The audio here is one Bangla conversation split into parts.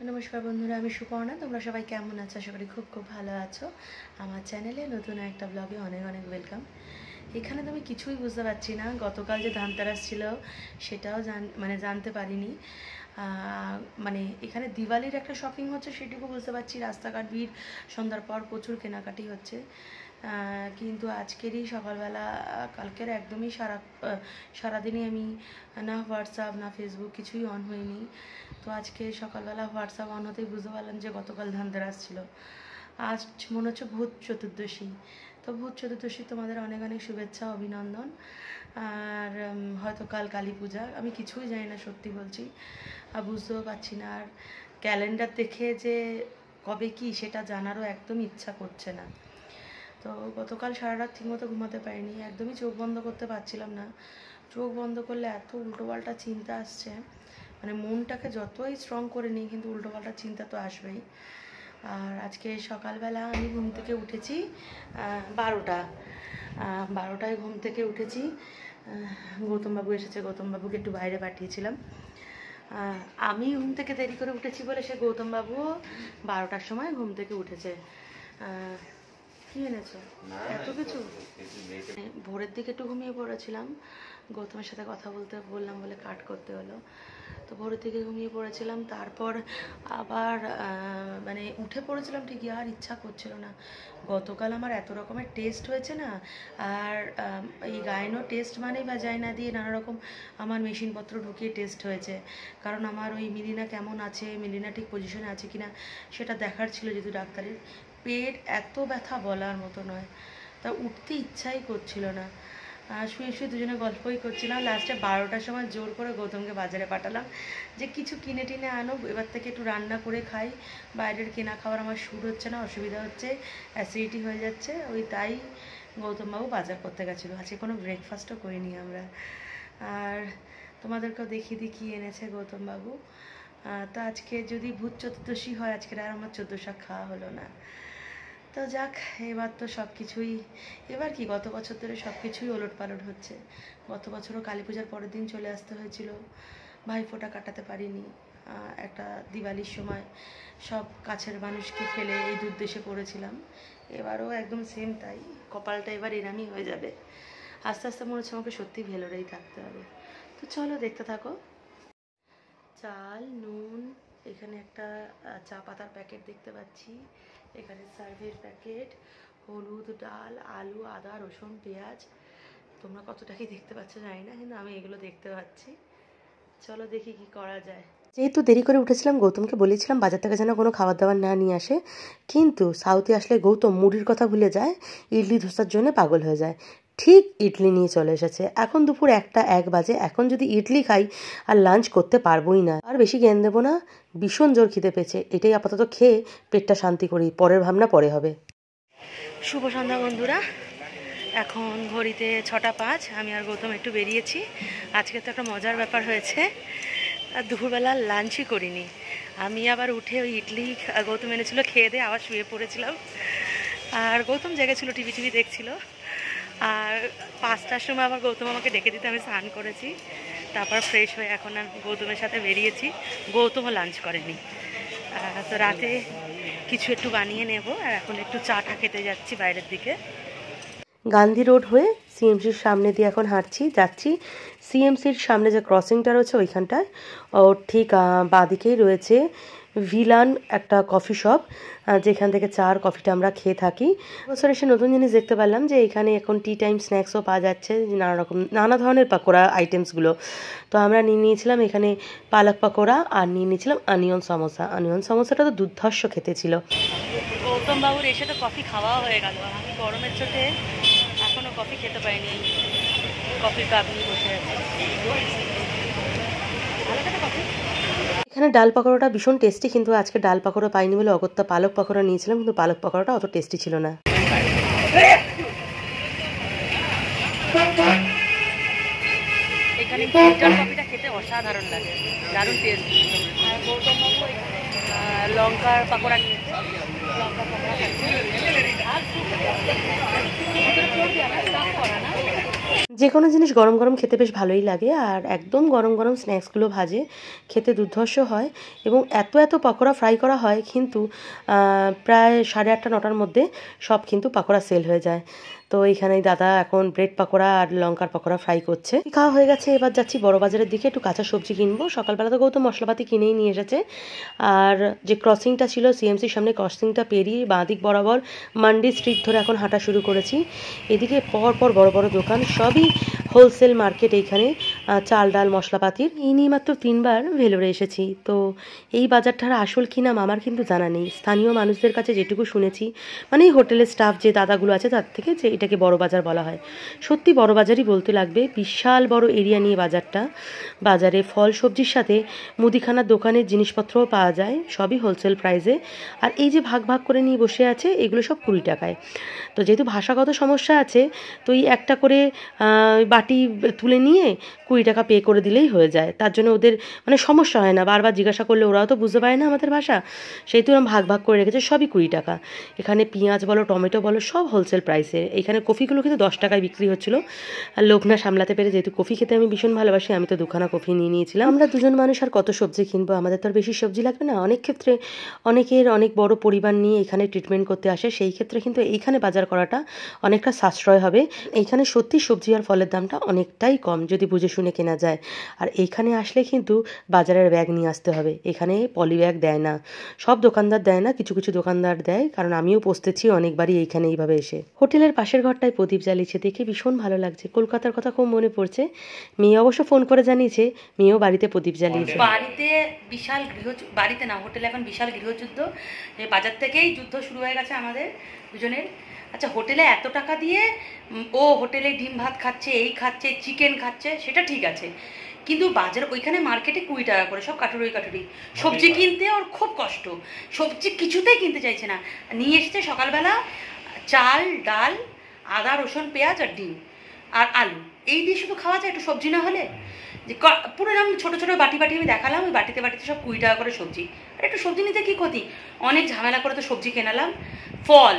নমস্কার বন্ধুরা, আমি সুপর্ণা। তোমরা সবাই কেমন আছো? আশা করি খুব খুব ভালো আছো। আমার চ্যানেলে নতুন একটা ব্লগে অনেক অনেক ওয়েলকাম। এখানে তো আমি কিছুই বুঝতে পারছি না। গতকাল যে ধানতেরাস ছিল সেটাও জানতে পারিনি। মানে এখানে দিওয়ালির একটা শপিং হচ্ছে সেটুকু বুঝতে পারছি। রাস্তাঘাট ভিড়, সন্ধ্যার পর প্রচুর কেনাকাটি হচ্ছে। কিন্তু আজকেরই সকালবেলা, কালকের একদমই সারাদিনই আমি না হোয়াটসঅ্যাপ না ফেসবুক কিছুই অন হয়নি। তো আজকে সকালবেলা হোয়াটসঅ্যাপ অন হতেই বুঝতে পারলাম যে গতকাল ধানতেরাস ছিল। আজ মনে হচ্ছে ভূত চতুর্দশী। তো ভূত চতুর্দশী তোমাদের অনেক অনেক শুভেচ্ছা, অভিনন্দন। আর হয়তো কাল কালী পূজা, আমি কিছুই জানি না, সত্যি বলছি। আর বুঝতেও পারছি না। আর ক্যালেন্ডার দেখে যে কবে কি সেটা জানারও একদম ইচ্ছা করছে না। তো গতকাল সারা রাত ঠিকমতো ঘুমাতে পারিনি, একদমই চোখ বন্ধ করতে পারছিলাম না। চোখ বন্ধ করলে এত উল্টোপাল্টা চিন্তা আসছে, মানে মনটাকে যতই স্ট্রং করে নিই কিন্তু উল্টোপাল্টা চিন্তা তো আসবেই। আর আজকে সকালবেলা আমি ঘুম থেকে উঠেছি 12টায় ঘুম থেকে উঠেছি। গৌতমবাবু এসেছে, গৌতমবাবুকে একটু বাইরে পাঠিয়েছিলাম। আমি ঘুম থেকে দেরি করে উঠেছি বলে সে গৌতমবাবুও 12টার সময় ঘুম থেকে উঠেছে। কি এনেছো এত কিছু? ভোরের দিকে একটু ঘুমিয়ে পড়েছিলাম, গৌতমের সাথে কথা বলতে বললাম বলে কাট করতে হলো। তো ভোরের দিকে ঘুমিয়ে পড়েছিলাম, তারপর আবার মানে উঠে পড়েছিলাম ঠিকই, আর ইচ্ছা করছিল না। গতকাল আমার এত রকমের টেস্ট হয়েছে না, আর এই গাইনো টেস্ট মানেই বা যায় না দিয়ে নানা রকম আমার মেশিনপত্র ঢুকিয়ে টেস্ট হয়েছে। কারণ আমার ওই মিলিনা কেমন আছে, মিলিনা ঠিক পজিশনে আছে কিনা সেটা দেখার ছিল। যেহেতু ডাক্তারের পেট এত ব্যথা বলার মতো নয়, তা উঠতে ইচ্ছাই করছিল না। শুয়ে শুয়ে দুজনে গল্পই করছিলাম। লাস্টে 12টার সময় জোর করে গৌতমকে বাজারে পাঠালাম যে কিছু কিনে টিনে আনো, এবার থেকে একটু রান্না করে খাই। বাইরের কেনা খাবার আমার শুট হচ্ছে না, অসুবিধা হচ্ছে, অ্যাসিডিটি হয়ে যাচ্ছে। ওই তাই গৌতমবাবু বাজার করতে গেছিলো। আজকে কোনো ব্রেকফাস্টও করিনি আমরা। আর তোমাদেরকেও দেখিয়ে দিই কী এনেছে গৌতমবাবু। তো আজকে যদি ভূত চতুর্দশী হয়, আজকের আর আমার 14 শাক খাওয়া হলো না। তো যাক, এবার তো সব কিছুই, এবার কি গত বছর ধরে সব কিছুই ওলটপালট হচ্ছে। গত বছরও কালী পূজার পরের দিন চলে আসতে হয়েছিল, ভাইফোঁটা কাটাতে পারিনি। একটা দিওয়ালির সময় সব কাছের মানুষকে ফেলে এই দুর্দেশে পড়েছিলাম। এবারও একদম সেম তাই, কপালটা এবার এরামই হয়ে যাবে। আস্তে আস্তে মনে হচ্ছে আমাকে সত্যি ভেলোরেই থাকতে হবে। তো চলো দেখতে থাকো। চাল, নুন, এখানে একটা চা পাতার প্যাকেট দেখতে পাচ্ছি, এখানে সার্ভের প্যাকেট, হলুদ, ডাল, আলু, আদা, রসুন, পেঁয়াজ। তোমরা কতটা কি দেখতে পাচ্ছ জানি না, কিন্তু আমি এগুলো দেখতে পাচ্ছি। চলো দেখি কি করা যায়। যেহেতু দেরি করে উঠেছিলাম, গৌতমকে বলেছিলাম বাজার থেকে যেন কোনো খাবার দাবার না নিয়ে আসে, কিন্তু সাউথে আসলে গৌতম মুড়ির কথা ভুলে যায়, ইডলি ধোসার জন্য পাগল হয়ে যায়। ঠিক ইডলি নিয়ে চলে এসেছে। এখন দুপুর 1 বাজে। এখন যদি ইডলি খাই আর লাঞ্চ করতে পারবোই না। আর বেশি জ্ঞান দেবো না, ভীষণ জোর খিদে পেয়েছে। এটাই আপাতত খেয়ে পেটটা শান্তি করি, পরের ভাবনা পরে হবে। শুভ সন্ধ্যা বন্ধুরা, এখন ঘড়িতে 6টা 5। আমি আর গৌতম একটু বেরিয়েছি। আজকে তো একটা মজার ব্যাপার হয়েছে, আর দুপুরবেলা লাঞ্চই করিনি। আমি আবার উঠে ওই ইডলি গৌতম এনেছিল খেয়ে দিয়ে আবার শুয়ে পড়েছিলাম। আর গৌতম জেগেছিল, টিভি দেখছিল। আর 5টার সময় আবার গৌতম আমাকে ডেকে দিতে আমি স্নান করেছি, তারপর ফ্রেশ হয়ে এখন আমি গৌতমের সাথে বেরিয়েছি। গৌতমও লাঞ্চ করেনি। তো রাতে কিছু একটু বানিয়ে নেব। আর এখন একটু চাটা খেতে যাচ্ছি বাইরের দিকে। গান্ধী রোড হয়ে সিএমসির সামনে দিয়ে এখন যাচ্ছি। সিএমসির সামনে যে ক্রসিংটা রয়েছে ওইখানটায়, ওর ঠিক বাঁদিকেই রয়েছে ভিলান একটা কফি শপ, যেখান থেকে চা আর কফিটা আমরা খেয়ে থাকি। বছর এসে নতুন জিনিস দেখতে পারলাম যে এখানে এখন টি টাইম স্ন্যাক্সও পাওয়া যাচ্ছে, নানা ধরনের পাকোড়া আইটেমসগুলো। তো আমরা নিয়ে নিয়েছিলাম এখানে পালক পাকোড়া, আর নিয়ে নিয়েছিলাম অনিয়ন সমোসা। অনিয়ন সমোসাটা তো দুর্ধর্ষ খেতে ছিল। গৌতম বাবুর এসে তো কফি খাওয়াও হয়ে গেল। আমি গরমের চোটে এখনও কফি খেতে পাইনি, কফির কাপ নিয়ে বসে আছে। এখানে ডাল পাকোড়াটা ভীষণ টেস্টি, কিন্তু আজকে ডাল পাকোড়া পাইনি বলে অগত্যা পালক পাকোড়া নিয়েছিলাম, কিন্তু পালক পাকোড়াটা অত টেস্টি ছিল না। এখানে ফিল্টার কফিটা খেতে অসাধারণ লাগে, দারুণ টেস্ট। আর গৌতম বাবু এখানে লঙ্কার পাকোড়া নিয়েছে, লঙ্কার পাকোড়া যে কোনো জিনিস গরম গরম খেতে বেশ ভালোই লাগে, আর একদম গরম গরম স্ন্যাক্সগুলো ভাজে খেতে দুর্ধর্ষ হয়। এবং এত এত পকোড়া ফ্রাই করা হয়, কিন্তু প্রায় 8:30 9টার মধ্যে সব কিন্তু পকোড়া সেল হয়ে যায়। তো এইখানে দাদা এখন ব্রেড পকোড়া আর লঙ্কার পকোড়া ফ্রাই করছে। খাওয়া হয়ে গেছে, এবার যাচ্ছি বড় বাজারের দিকে একটু কাঁচা সবজি কিনবো। সকালবেলা তো গৌতম মশলাপাতি কিনেই নিয়ে এসেছে। আর যে ক্রসিংটা ছিল সিএমসির সামনে, ক্রসিংটা পেরিয়ে বাঁদিক বরাবর মান্ডি স্ট্রিট ধরে এখন হাঁটা শুরু করেছি। এদিকে পর পর বড় বড় দোকান, সবই হোলসেল মার্কেট এইখানে, চাল ডাল মশলাপাতির। এই নিয়ে মাত্র 3বার ভেলোরে এসেছি। তো এই বাজারটার আসল কি নাম আমার কিন্তু জানা নেই। স্থানীয় মানুষদের কাছে যেটুকু শুনেছি, মানে এই হোটেলের স্টাফ যে দাদাগুলো আছে তার থেকে, যে এটাকে বড় বাজার বলা হয়। সত্যি বড় বাজারই বলতে লাগবে, বিশাল বড় এরিয়া নিয়ে বাজারটা। বাজারে ফল সবজির সাথে মুদিখানার দোকানের জিনিসপত্রও পাওয়া যায়, সবই হোলসেল প্রাইসে। আর এই যে ভাগ ভাগ করে নিয়ে বসে আছে, এগুলো সব 20 টাকায়। তো যেহেতু ভাষাগত সমস্যা আছে, তো এই একটা করে বাটি তুলে নিয়ে 20 টাকা পে করে দিলেই হয়ে যায়। তার জন্য ওদের মানে সমস্যা হয় না, বারবার জিজ্ঞাসা করলে ওরাও তো বুঝতে পারে না আমাদের ভাষা, সেই তো ভাগ ভাগ করে রেখেছে, সবই 20 টাকা। এখানে পেঁয়াজ বলো টমেটো বলো সব হোলসেল প্রাইসে। এখানে কফিগুলো কিন্তু 10 টাকায় বিক্রি হচ্ছিলো। আর লোক না সামলাতে পেরে, যেহেতু কফি খেতে আমি ভীষণ ভালোবাসি, আমি তো 2খানা কফি নিয়ে নিয়েছিলাম। আমরা দুজন মানুষ আর কত সবজি কিনবো, আমাদের তো আর বেশি সবজি লাগবে না। অনেক ক্ষেত্রে অনেকের অনেক বড় পরিবার নিয়ে এখানে ট্রিটমেন্ট করতে আসে, সেই ক্ষেত্রে কিন্তু এইখানে বাজার করাটা অনেকটা সাশ্রয় হবে। এইখানে সত্যি সবজি আর ফলের দামটা অনেকটাই কম যদি বুঝে শুনে কেনা যায়। আর এইখানে আসলে কিন্তু বাজারের ব্যাগ নিয়ে আসতে হবে, এখানে পলি ব্যাগ দেয় না, সব দোকানদার দেয় না, কিছু কিছু দোকানদার দেয়। কারণ আমিও পৌঁছেছি অনেকবারই এইখানে এইভাবে এসে। হোটেলের পাশের ঘরটায় প্রদীপ জ্বালিয়েছে, দেখে ভীষণ ভালো লাগছে। কলকাতার কথা খুব মনে পড়ছে। মেয়ে অবশ্য ফোন করে জানিয়েছে মেয়েও বাড়িতে প্রদীপ জ্বালিয়েছে। বাড়িতে বিশাল বাড়িতে না, হোটেলে এখন বিশাল গৃহযুদ্ধ। বাজার থেকেই যুদ্ধ শুরু হয়ে গেছে আমাদের দুজনের। আচ্ছা, হোটেলে এত টাকা দিয়ে ও হোটেলে ডিম ভাত খাচ্ছে, এই খাচ্ছে, চিকেন খাচ্ছে, সেটা ঠিক আছে, কিন্তু বাজার ওইখানে মার্কেটে 20 টাকা করে সব কাটুরি কাটুরি। সবজি কিনতে ওর খুব কষ্ট, সবজি কিছুতেই কিনতে চাইছে না। নিয়ে এসেছে সকালবেলা চাল ডাল আদা রসুন পেঁয়াজ আর ডিম আর আলু, এই দিয়ে শুধু খাওয়া যায়, একটু সবজি না হলে। যে পুরো এরকম ছোটো ছোটো বাটি বাটি আমি দেখালাম, ওই বাটিতে বাটিতে সব 20 টাকা করে সবজি। আর একটু সবজি নিতে কী ক্ষতি, অনেক ঝামেলা করে তো সবজি কেনালাম। ফল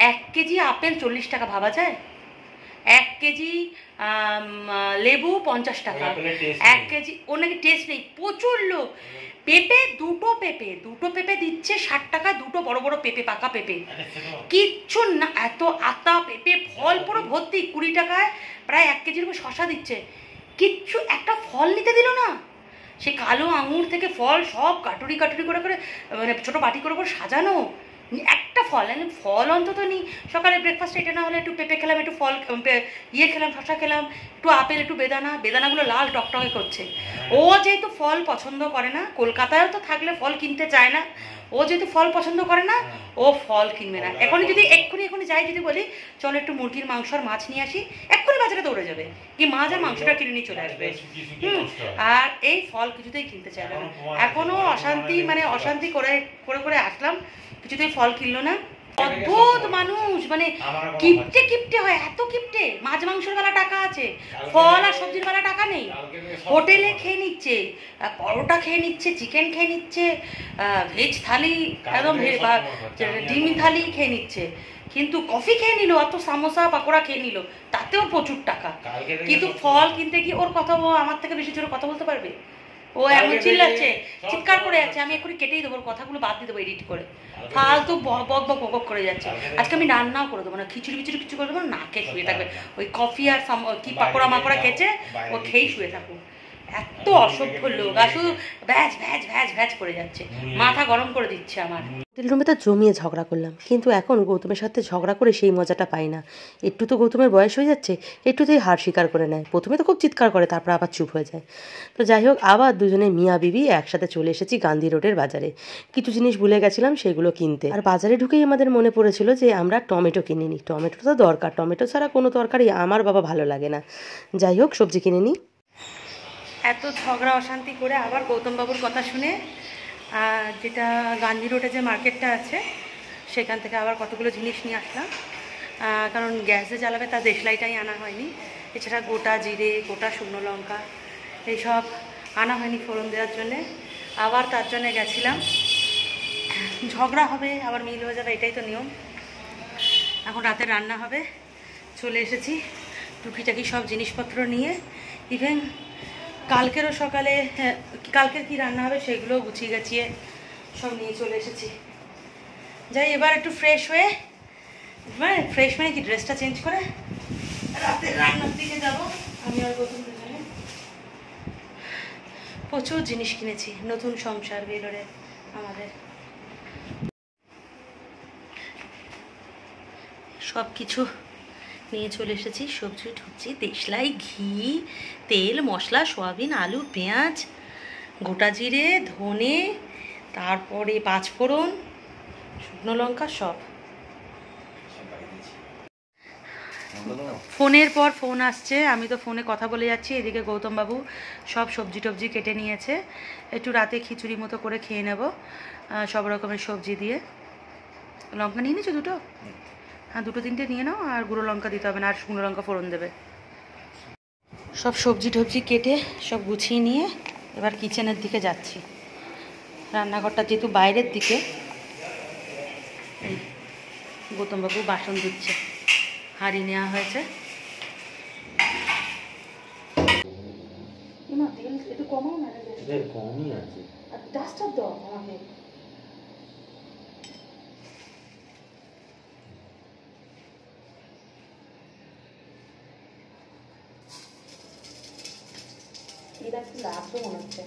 1 কেজি আপেল 40 টাকা, ভাবা যায়? 1 কেজি লেবু 50 টাকা, 1 কেজি। ওর নাকি টেস্ট নেই, প্রচুর লোক। পেঁপে দুটো পেঁপে দিচ্ছে 60 টাকা, দুটো বড় বড় পেঁপে, পাকা পেঁপে, কিচ্ছু না, এত আতা পেঁপে, ফল পুরো ভর্তি 20 টাকায়, প্রায় 1 কেজির উপর শশা দিচ্ছে, কিচ্ছু একটা ফল নিতে দিল না। সে কালো আঙুর থেকে ফল সব কাটুরি কাটুরি করে করে, মানে ছোটো বাটি করে করে সাজানো, একটা ফল ফল অন্তত নিই। সকালে ব্রেকফাস্ট এটা না হলে একটু পেঁপে খেলাম, একটু ফল খেলাম, শশা খেলাম, একটু আপেল, একটু বেদানাগুলো লাল টকটকে করছে। ও যেহেতু ফল পছন্দ করে না, কলকাতায়ও তো থাকলে ফল কিনতে চায় না, ও যেহেতু ফল পছন্দ করে না, ও ফল কিনবে না। এখনই যদি এক্ষুনি যাই, যদি বলি চলো একটু মুরগির মাংস আর মাছ নিয়ে আসি, এক্ষুনি বাজারে দৌড়ে যাবে, কি মাছ আর মাংসটা কিনে নিয়ে চলে আসবে। আর এই ফল কিছুতেই কিনতে চাইবে না। এখনো অশান্তি করে করে করে আসলাম, কিছুতেই ফল কিনলো না। অদ্ভুত মানুষ, মানে কিপটে হয়, এত কিপটে। মাছ মাংসের বেলা টাকা আছে, ফল আর সবজির বেলা টাকা নেই। হোটেলে খেয়ে নিচ্ছে, পরোটা খেয়ে নিচ্ছে, চিকেন খেয়ে নিচ্ছে, ভেজ থালি, একদম ডিম থালি খেয়ে নিচ্ছে, কিন্তু কফি খেয়ে নিল, অত সামোসা পাকোড়া খেয়ে নিল, তাতেও প্রচুর টাকা। কিন্তু ফল কিনতে গিয়ে ওর কথা, ও আমার থেকে বেশি জোরে কথা বলতে পারবে। ও এমন চিল্লাচ্ছে, চিৎকার করে যাচ্ছে, আমি এক্ষুনি কেটেই দেবো, কথাগুলো বাদ দিয়ে দেবো এডিট করে। ফালতু বক বক করে যাচ্ছে। আজকে আমি রান্নাও করে দেবো না, খিচুড়ি কিছু করে দেবো না, না খেয়ে শুয়ে থাকবে। ওই কফি আর কি পাকোড়া মাকোড়া খেয়েছে, ও খেয়েই শুয়ে থাকুক। এত অসভ্য লোক, আর শুধু ভ্যাজ ভ্যাজ ভ্যাজ ভ্যাজ করে যাচ্ছে, মাথা গরম করে দিচ্ছে আমার। হোটেল রুমে তো জমিয়ে ঝগড়া করলাম, কিন্তু এখন গৌতমের সাথে ঝগড়া করে সেই মজাটা পাই না। একটু তো গৌতমের বয়স হয়ে যাচ্ছে, একটুতেই হার স্বীকার করে নেয়। প্রথমে তো খুব চিৎকার করে, তারপর আবার চুপ হয়ে যায়। তো যাই হোক, আবার দুজনে মিয়া বিবি একসাথে চলে এসেছি গান্ধী রোডের বাজারে। কিছু জিনিস ভুলে গেছিলাম সেগুলো কিনতে। আর বাজারে ঢুকেই আমাদের মনে পড়েছিল যে আমরা টমেটো কিনে নিই, টমেটো তো দরকার, টমেটো ছাড়া কোনো তরকারি আমার বাবা ভালো লাগে না। যাই হোক, সবজি কিনে নিই। এত ঝগড়া অশান্তি করে আবার গৌতমবাবুর কথা শুনে, যেটা গান্ধী রোডে যে মার্কেটটা আছে সেখান থেকে আবার কতগুলো জিনিস নিয়ে আসলাম। কারণ গ্যাসে জ্বালাবে, তার দেশলাইটাই আনা হয়নি, এছাড়া গোটা জিরে, গোটা শুকনো লঙ্কা এইসব আনা হয়নি ফোড়ন দেওয়ার জন্যে। আবার তার জন্যে গেছিলাম। ঝগড়া হবে, আবার মিল হয়ে যাবে, এটাই তো নিয়ম। এখন রাতে রান্না হবে, চলে এসেছি। টুকিটাকি সব জিনিসপত্র নিয়ে, ইভেন কালকেরও সকালে কালকের কি রান্না হবে সেগুলো গুছিয়ে গাছিয়ে সব নিয়ে চলে এসেছি। যাই এবার একটু ফ্রেশ হয়ে, মানে ফ্রেশ মানে কি ড্রেসটা চেঞ্জ করে রাতের রান্নার দিকে যাবো। আমি আর গৌতম দুজনে প্রচুর জিনিস কিনেছি, নতুন সংসার বেরোরে আমাদের। সব কিছু নিয়ে চলে এসেছি, সবজি টবজি, দেশলাই, ঘি, তেল, মশলা, সয়াবিন, আলু, পেঁয়াজ, গোটা জিরে, ধনে, তারপরে পাঁচফোড়ন, শুকনো লঙ্কা, সব। ফোনের পর ফোন আসছে, আমি তো ফোনে কথা বলে যাচ্ছি, এদিকে গৌতমবাবু সব সবজি টবজি কেটে নিয়েছে। একটু রাতে খিচুড়ি মতো করে খেয়ে নেব সব রকমের সবজি দিয়ে। লঙ্কা নিয়ে নিয়েছো দুটো? হ্যাঁ, দুটো তিনটে নিয়ে নাও, আর গুঁড়ো লঙ্কা দিতে হবে না, আর শুকনো লঙ্কা ফোড়ন দেবে। সব সবজি টবজি কেটে সব গুছিয়ে নিয়ে এবার কিচেনের দিকে যাচ্ছি। রান্নাঘরটা যেহেতু বাইরের দিকে, এই গৌতমবাবু বাসন ধুচ্ছে, হাঁড়ি নেওয়া হয়েছে। তেল একটু কমাও না, কমই আছে, ডাস্টার দাও আমাকে। এটা একটু লাগবে মনে হচ্ছে।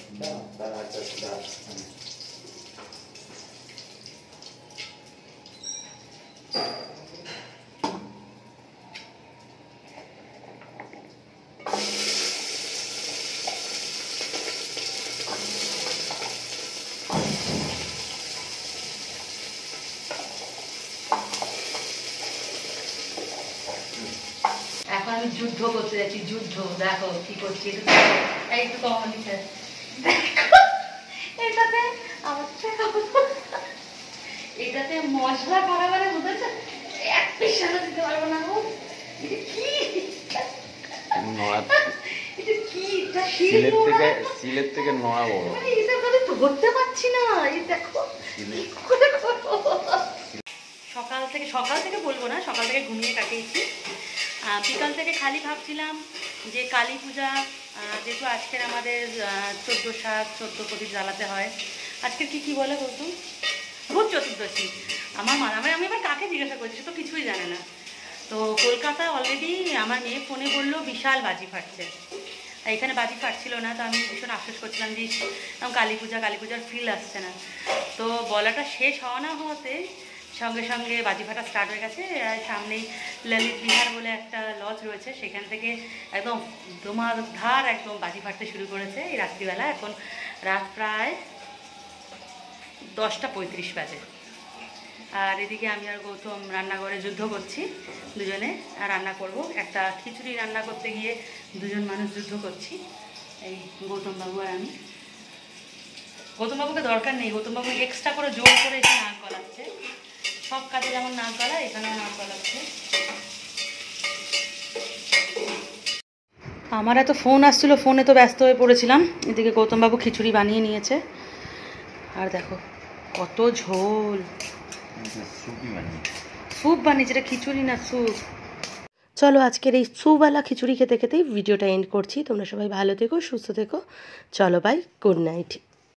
এখন আমি যুদ্ধ করতে যাচ্ছি, যুদ্ধ। দেখো কি করছি, একটু কম নিচ্ছে। এটাতে আমার এটাতে মশলা করা মানে বুঝেছে, এক পিসানো দিতে পারবো না। এটা কি, এটা কি, এটা সিলের থেকে নয়া বড়। এটা ধরতে পারছি না, এই দেখো। সকাল থেকে বলবো না, সকাল থেকে ঘুমিয়ে কাটিয়েছি। বিকাল থেকে খালি ভাবছিলাম যে কালী পূজা, যেহেতু আজকের আমাদের 14 প্রদীপ জ্বালাতে হয়। আজকের কি বলে বলতো, ভূত চতুর্দশী। আমি এবার কাকে জিজ্ঞাসা করছি, সে তো কিছুই জানে না। তো কলকাতা অলরেডি আমার মেয়ে ফোনে বললো বিশাল বাজি ফাটছে, এখানে বাজি ফাটছিল না। তো আমি ভীষণ আফসোস করছিলাম যে কালী পূজার ফিল আসছে না। তো বলাটা শেষ হওয়া না হওয়াতে সঙ্গে সঙ্গে বাজি ফাটা স্টার্ট হয়ে গেছে। সামনেই ললিত বিহার বলে একটা লজ রয়েছে, সেখান থেকে একদম ধুমাধার একদম বাজি ফাটতে শুরু করেছে এই রাত্রিবেলা। এখন রাত প্রায় 10:35 বাজে। আর এদিকে আমি আর গৌতম রান্নাঘরে যুদ্ধ করছি দুজনে। রান্না করব, একটা খিচুড়ি রান্না করতে গিয়ে দুজন মানুষ যুদ্ধ করছি, এই গৌতমবাবু আর আমি। গৌতমবাবুকে দরকার নেই, গৌতমবাবু এক্সট্রা করে জোর করে এসে নাক গলাচ্ছে। সব কাজে যেমন নাক গলা, এখানেও নাক গলাচ্ছে। আমার এত ফোন আসছিল, ফোনে তো ব্যস্ত হয়ে পড়েছিলাম। এদিকে গৌতমবাবু খিচুড়ি বানিয়ে নিয়েছে, আর দেখো কত ঝোল। স্যুপ বানিয়েছে, এটা খিচুড়ি না স্যুপ। চলো আজকের এই স্যুপওয়ালা খিচুড়ি খেতে খেতেই ভিডিওটা এন্ড করছি। তোমরা সবাই ভালো থেকো, সুস্থ থেকো। চলো বাই, গুড নাইট।